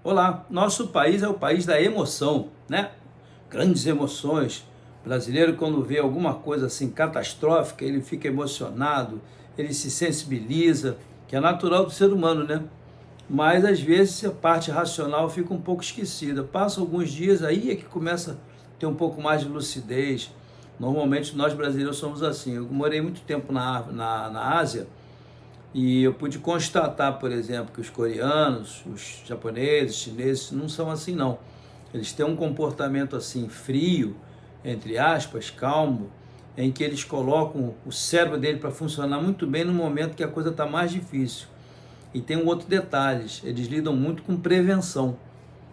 Olá, nosso país é o país da emoção, né? Grandes emoções. O brasileiro, quando vê alguma coisa assim catastrófica, ele fica emocionado, ele se sensibiliza, que é natural do ser humano, né? Mas às vezes a parte racional fica um pouco esquecida. Passa alguns dias, aí é que começa a ter um pouco mais de lucidez. Normalmente nós brasileiros somos assim. Eu morei muito tempo na Ásia. E eu pude constatar, por exemplo, que os coreanos, os japoneses, chineses, não são assim não. Eles têm um comportamento assim frio, entre aspas, calmo, em que eles colocam o cérebro dele para funcionar muito bem no momento que a coisa está mais difícil. E tem um outro detalhe, eles lidam muito com prevenção,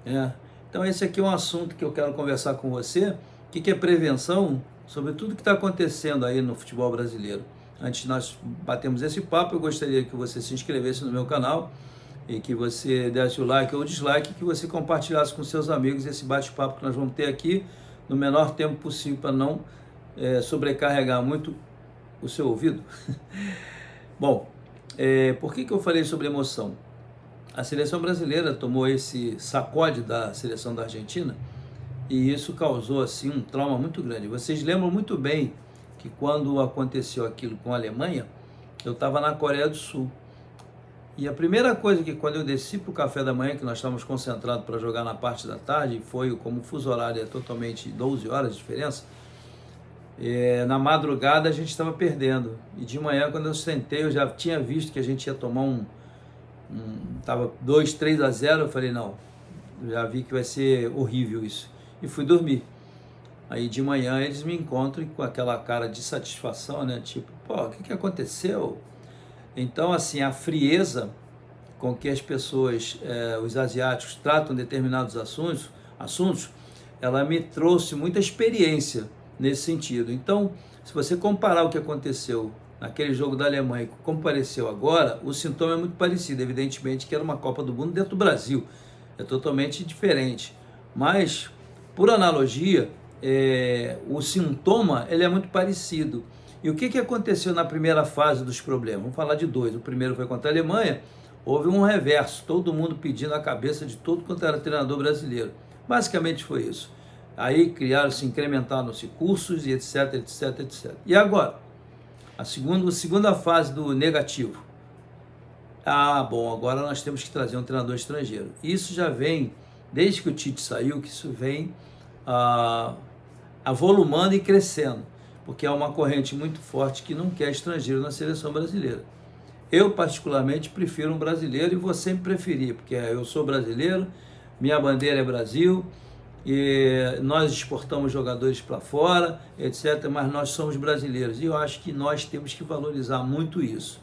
né? Então esse aqui é um assunto que eu quero conversar com você. O que é prevenção? Sobre tudo que está acontecendo aí no futebol brasileiro. Antes de nós batermos esse papo, eu gostaria que você se inscrevesse no meu canal e que você desse o like ou o dislike, que você compartilhasse com seus amigos esse bate-papo que nós vamos ter aqui no menor tempo possível para não sobrecarregar muito o seu ouvido. Bom, por que eu falei sobre emoção? A seleção brasileira tomou esse sacode da seleção da Argentina e isso causou assim um trauma muito grande. Vocês lembram muito bem que quando aconteceu aquilo com a Alemanha, eu estava na Coreia do Sul. E a primeira coisa que quando eu desci para o café da manhã, que nós estávamos concentrados para jogar na parte da tarde, foi como o fuso horário é totalmente 12 horas de diferença, na madrugada a gente estava perdendo. E de manhã, quando eu sentei, eu já tinha visto que a gente ia tomar tava 2, 3 a 0, eu falei, não, já vi que vai ser horrível isso. E fui dormir. Aí de manhã eles me encontram com aquela cara de satisfação, né? Tipo, pô, o que aconteceu? Então, assim, a frieza com que as pessoas, os asiáticos, tratam determinados assuntos, ela me trouxe muita experiência nesse sentido. Então, se você comparar o que aconteceu naquele jogo da Alemanha, como pareceu agora, o sintoma é muito parecido. Evidentemente que era uma Copa do Mundo dentro do Brasil, é totalmente diferente. Mas, por analogia, o sintoma ele é muito parecido. E o que aconteceu na primeira fase dos problemas? Vamos falar de dois. O primeiro foi contra a Alemanha, houve um reverso, todo mundo pedindo a cabeça de todo quanto era treinador brasileiro. Basicamente foi isso. Aí criaram-se, incrementaram-se cursos e etc, etc, etc. E agora? A segunda fase do negativo. Ah, bom, agora nós temos que trazer um treinador estrangeiro. Isso já vem, desde que o Tite saiu, que isso vem avolumando e crescendo, porque é uma corrente muito forte que não quer estrangeiro na seleção brasileira. Eu, particularmente, prefiro um brasileiro e vou sempre preferir, porque eu sou brasileiro, minha bandeira é Brasil, e nós exportamos jogadores para fora, etc., mas nós somos brasileiros e eu acho que nós temos que valorizar muito isso.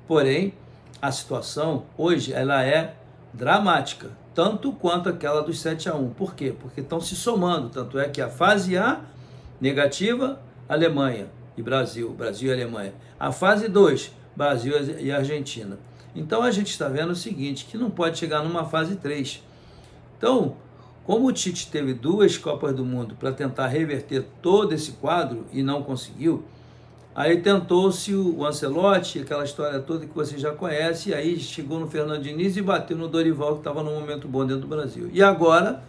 Porém, a situação hoje ela é dramática, tanto quanto aquela dos 7-1. Por quê? Porque estão se somando, tanto é que a fase A, negativa, Alemanha e Brasil, Brasil e Alemanha. A fase 2, Brasil e Argentina. Então a gente está vendo o seguinte, que não pode chegar numa fase 3. Então, como o Tite teve 2 Copas do Mundo para tentar reverter todo esse quadro e não conseguiu, aí tentou-se o Ancelotti, aquela história toda que você já conhece, e aí chegou no Fernando Diniz e bateu no Dorival, que estava num momento bom dentro do Brasil. E agora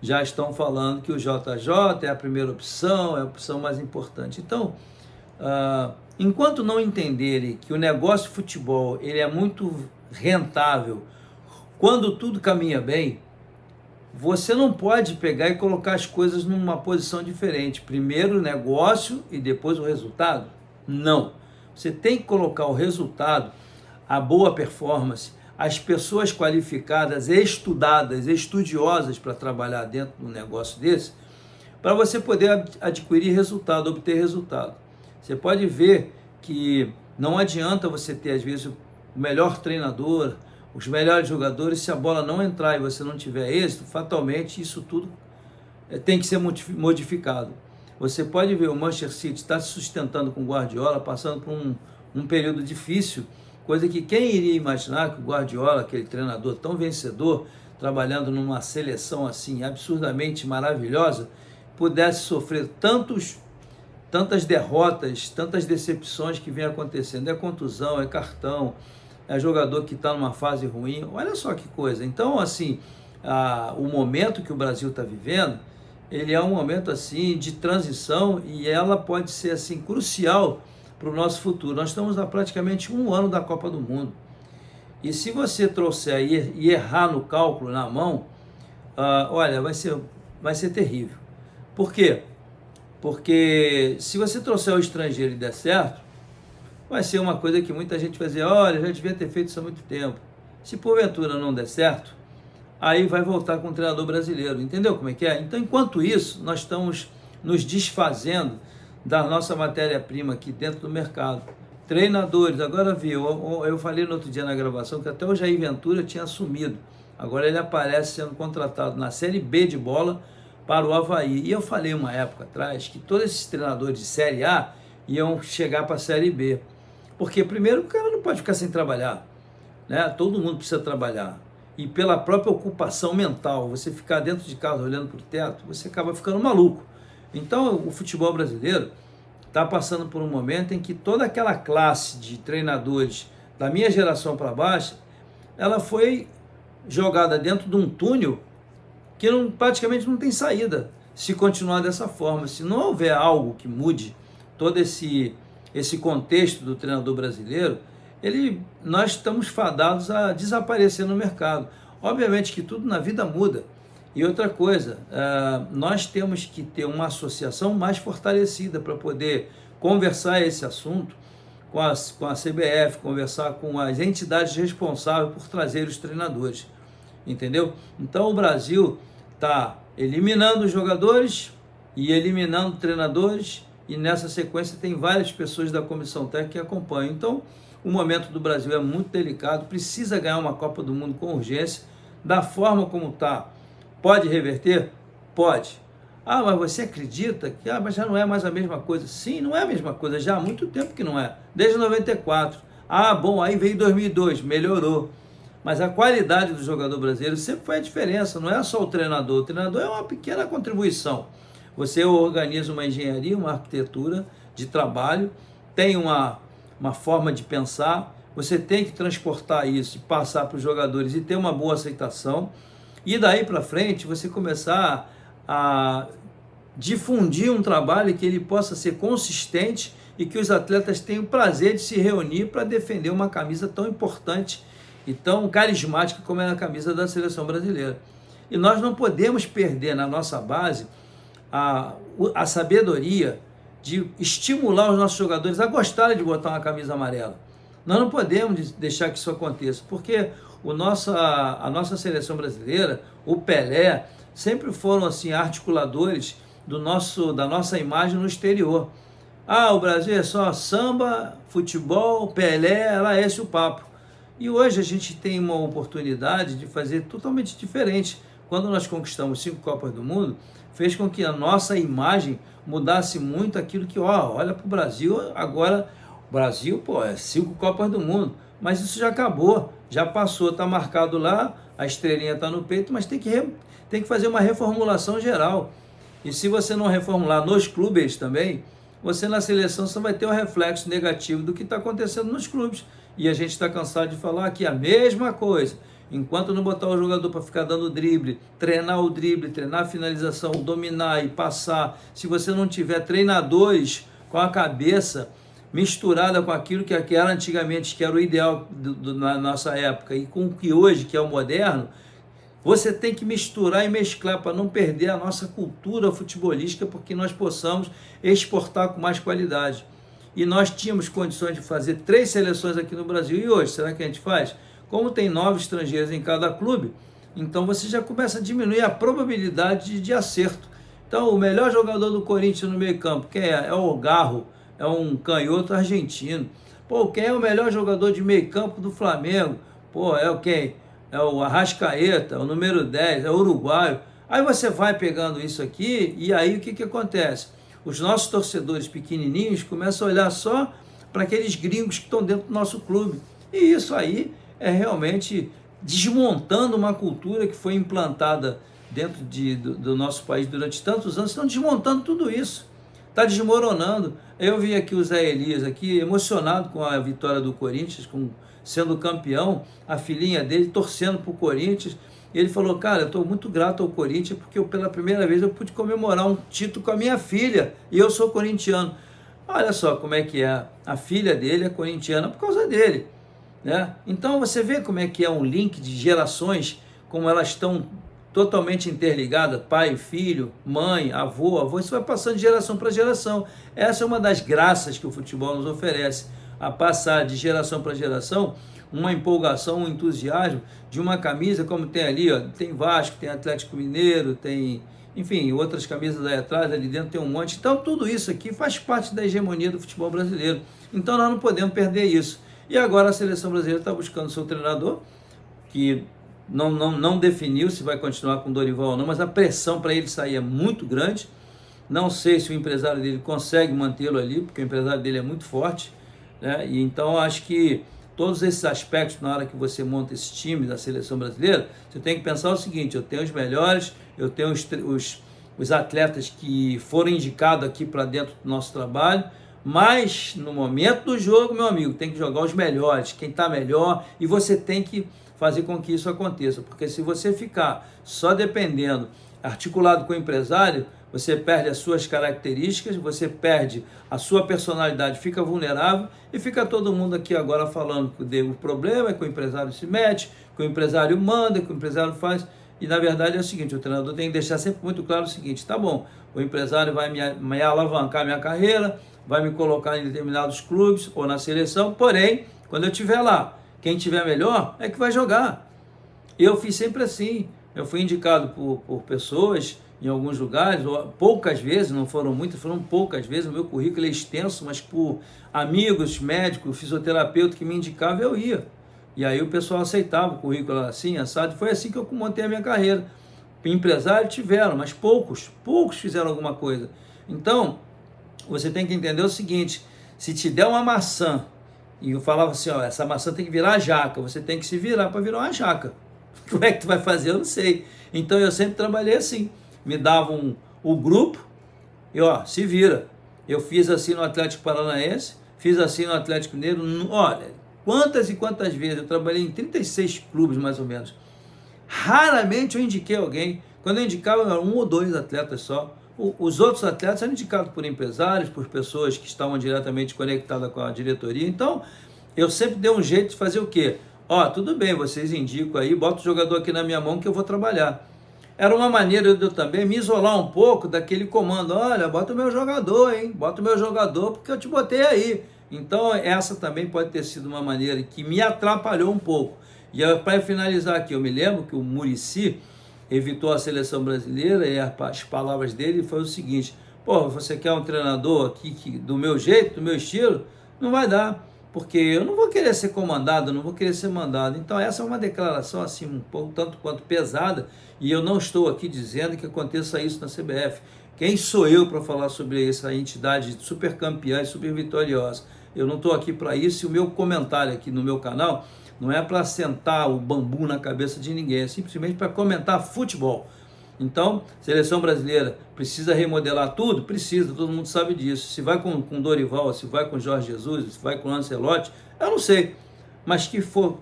já estão falando que o JJ é a primeira opção, é a opção mais importante. Então, enquanto não entenderem que o negócio de futebol ele é muito rentável, quando tudo caminha bem, você não pode pegar e colocar as coisas numa posição diferente. Primeiro o negócio e depois o resultado? Não. Você tem que colocar o resultado, a boa performance, as pessoas qualificadas, estudadas, estudiosas para trabalhar dentro de um negócio desse, para você poder adquirir resultado, obter resultado. Você pode ver que não adianta você ter, às vezes, o melhor treinador, os melhores jogadores, se a bola não entrar e você não tiver êxito, fatalmente isso tudo tem que ser modificado. Você pode ver o Manchester City está se sustentando com o Guardiola, passando por um período difícil, coisa que quem iria imaginar que o Guardiola, aquele treinador tão vencedor, trabalhando numa seleção assim absurdamente maravilhosa, pudesse sofrer tantas derrotas, tantas decepções que vem acontecendo. É contusão, é cartão, é jogador que está numa fase ruim. Olha só que coisa. Então, assim, o momento que o Brasil está vivendo, ele é um momento assim de transição e ela pode ser assim crucial para o nosso futuro. Nós estamos há praticamente um ano da Copa do Mundo. E se você trouxer e errar no cálculo, na mão, olha, vai ser terrível. Por quê? Porque se você trouxer o estrangeiro e der certo, vai ser uma coisa que muita gente vai dizer, olha, já devia ter feito isso há muito tempo. Se porventura não der certo, aí vai voltar com o treinador brasileiro. Entendeu como é que é? Então, enquanto isso, nós estamos nos desfazendo da nossa matéria-prima aqui dentro do mercado. Treinadores, agora viu, eu falei no outro dia na gravação que até o Jair Ventura tinha assumido. Agora ele aparece sendo contratado na Série B de bola para o Avaí. E eu falei uma época atrás que todos esses treinadores de Série A iam chegar para a Série B. Porque primeiro o cara não pode ficar sem trabalhar, né? Todo mundo precisa trabalhar. E pela própria ocupação mental, você ficar dentro de casa olhando para o teto, você acaba ficando maluco. Então o futebol brasileiro está passando por um momento em que toda aquela classe de treinadores da minha geração para baixo, ela foi jogada dentro de um túnel que praticamente não tem saída se continuar dessa forma. Se não houver algo que mude todo esse contexto do treinador brasileiro, nós estamos fadados a desaparecer no mercado. Obviamente que tudo na vida muda. E outra coisa, nós temos que ter uma associação mais fortalecida para poder conversar esse assunto com a CBF, conversar com as entidades responsáveis por trazer os treinadores, entendeu? Então o Brasil está eliminando os jogadores e eliminando treinadores, e nessa sequência tem várias pessoas da comissão técnica que acompanham. Então o momento do Brasil é muito delicado, precisa ganhar uma Copa do Mundo com urgência, da forma como está. Pode reverter? Pode. Mas você acredita que mas já não é mais a mesma coisa? Sim, não é a mesma coisa, já há muito tempo que não é, desde 94. Bom, aí veio 2002, melhorou. Mas a qualidade do jogador brasileiro sempre foi a diferença, não é só o treinador é uma pequena contribuição. Você organiza uma engenharia, uma arquitetura de trabalho, tem uma forma de pensar, você tem que transportar isso e passar para os jogadores e ter uma boa aceitação. E daí para frente você começar a difundir um trabalho que ele possa ser consistente e que os atletas tenham o prazer de se reunir para defender uma camisa tão importante e tão carismática como é a camisa da seleção brasileira. E nós não podemos perder na nossa base a sabedoria de estimular os nossos jogadores a gostarem de botar uma camisa amarela. Nós não podemos deixar que isso aconteça, porque a nossa seleção brasileira, o Pelé, sempre foram assim articuladores da nossa imagem no exterior. O Brasil é só samba, futebol, Pelé, era esse o papo. E hoje a gente tem uma oportunidade de fazer totalmente diferente. Quando nós conquistamos 5 Copas do Mundo, fez com que a nossa imagem mudasse muito aquilo que, olha para o Brasil, agora o Brasil, é 5 Copas do Mundo, mas isso já acabou, já passou, está marcado lá, a estrelinha está no peito, mas tem que fazer uma reformulação geral. E se você não reformular nos clubes também, você na seleção só vai ter um reflexo negativo do que está acontecendo nos clubes. E a gente está cansado de falar aqui a mesma coisa. Enquanto não botar o jogador para ficar dando drible, treinar a finalização, dominar e passar, se você não tiver treinadores com a cabeça misturada com aquilo que era antigamente, que era o ideal na nossa época, e com o que hoje, que é o moderno, você tem que misturar e mesclar para não perder a nossa cultura futebolística, porque nós possamos exportar com mais qualidade. E nós tínhamos condições de fazer 3 seleções aqui no Brasil, e hoje, será que a gente faz? Como tem 9 estrangeiros em cada clube, então você já começa a diminuir a probabilidade de acerto. Então o melhor jogador do Corinthians no meio campo, quem é? É o Garro, é um canhoto argentino. Quem é o melhor jogador de meio campo do Flamengo? É quem? É o Arrascaeta, o número 10, é o uruguaio. Aí você vai pegando isso aqui, e aí o que acontece? Os nossos torcedores pequenininhos começam a olhar só para aqueles gringos que estão dentro do nosso clube. E isso aí é realmente desmontando uma cultura que foi implantada dentro do nosso país durante tantos anos, estão desmontando tudo isso. está desmoronando. Eu vi aqui o Zé Elias aqui emocionado com a vitória do Corinthians, sendo campeão, a filhinha dele torcendo para o Corinthians. E ele falou, cara, eu estou muito grato ao Corinthians porque pela primeira vez eu pude comemorar um título com a minha filha e eu sou corintiano. Olha só como é que é, a filha dele é corintiana por causa dele, né? Então você vê como é que é um link de gerações, como elas estão totalmente interligadas, pai, filho, mãe, avô, isso vai passando de geração para geração. Essa é uma das graças que o futebol nos oferece, a passar de geração para geração, uma empolgação, um entusiasmo de uma camisa, como tem ali, ó, tem Vasco, tem Atlético Mineiro, tem, enfim, outras camisas aí atrás, ali dentro tem um monte. Então tudo isso aqui faz parte da hegemonia do futebol brasileiro. Então nós não podemos perder isso. E agora a seleção brasileira está buscando seu treinador, que não definiu se vai continuar com o Dorival ou não, mas a pressão para ele sair é muito grande. Não sei se o empresário dele consegue mantê-lo ali, porque o empresário dele é muito forte, né? E então acho que todos esses aspectos, na hora que você monta esse time da seleção brasileira, você tem que pensar o seguinte: eu tenho os melhores, eu tenho os atletas que foram indicados aqui para dentro do nosso trabalho, mas no momento do jogo, meu amigo, tem que jogar os melhores, quem está melhor, e você tem que fazer com que isso aconteça, porque se você ficar só dependendo, articulado com o empresário, você perde as suas características, você perde a sua personalidade, fica vulnerável e fica todo mundo aqui agora falando que o problema é que o empresário se mete, que o empresário manda, que o empresário faz. E na verdade é o seguinte, o treinador tem que deixar sempre muito claro o seguinte: tá bom, o empresário vai me alavancar minha carreira, vai me colocar em determinados clubes ou na seleção, porém, quando eu estiver lá, quem tiver melhor é que vai jogar. Eu fiz sempre assim, eu fui indicado por pessoas em alguns lugares, poucas vezes, não foram muitas, foram poucas vezes, o meu currículo é extenso, mas por amigos, médicos, fisioterapeuta que me indicavam, eu ia. E aí o pessoal aceitava o currículo assim, assado, foi assim que eu montei a minha carreira. Empresários tiveram, mas poucos fizeram alguma coisa. Então, você tem que entender o seguinte: se te der uma maçã, e eu falava assim, ó, essa maçã tem que virar jaca, você tem que se virar para virar uma jaca. Como é que tu vai fazer? Eu não sei. Então eu sempre trabalhei assim, me davam o grupo e ó, se vira. Eu fiz assim no Atlético Paranaense, fiz assim no Atlético Mineiro, olha, quantas e quantas vezes, eu trabalhei em 36 clubes mais ou menos. Raramente eu indiquei alguém, quando eu indicava eram 1 ou 2 atletas só. Os outros atletas eram indicados por empresários, por pessoas que estavam diretamente conectadas com a diretoria. Então, eu sempre dei um jeito de fazer o quê? Ó, tudo bem, vocês indicam aí, bota o jogador aqui na minha mão que eu vou trabalhar. Era uma maneira de eu também me isolar um pouco daquele comando. Olha, bota o meu jogador, hein? Bota o meu jogador porque eu te botei aí. Então, essa também pode ter sido uma maneira que me atrapalhou um pouco. E para finalizar aqui, eu me lembro que o Muricy evitou a seleção brasileira e as palavras dele foi o seguinte: pô, você quer um treinador aqui que, do meu jeito, do meu estilo? Não vai dar, porque eu não vou querer ser comandado, não vou querer ser mandado. Então essa é uma declaração assim um pouco tanto quanto pesada, e eu não estou aqui dizendo que aconteça isso na CBF. Quem sou eu para falar sobre essa entidade super campeã e super vitoriosa? Eu não estou aqui para isso, e o meu comentário aqui no meu canal não é para sentar o bambu na cabeça de ninguém, é simplesmente para comentar futebol. Então, seleção brasileira precisa remodelar tudo? Precisa, todo mundo sabe disso. Se vai com Dorival, se vai com Jorge Jesus, se vai com Ancelotti, eu não sei. Mas que for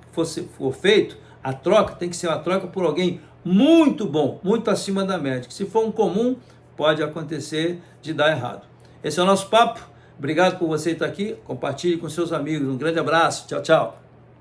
feito, a troca tem que ser uma troca por alguém muito bom, muito acima da média. Se for um comum, pode acontecer de dar errado. Esse é o nosso papo. Obrigado por você estar aqui. Compartilhe com seus amigos. Um grande abraço. Tchau, tchau.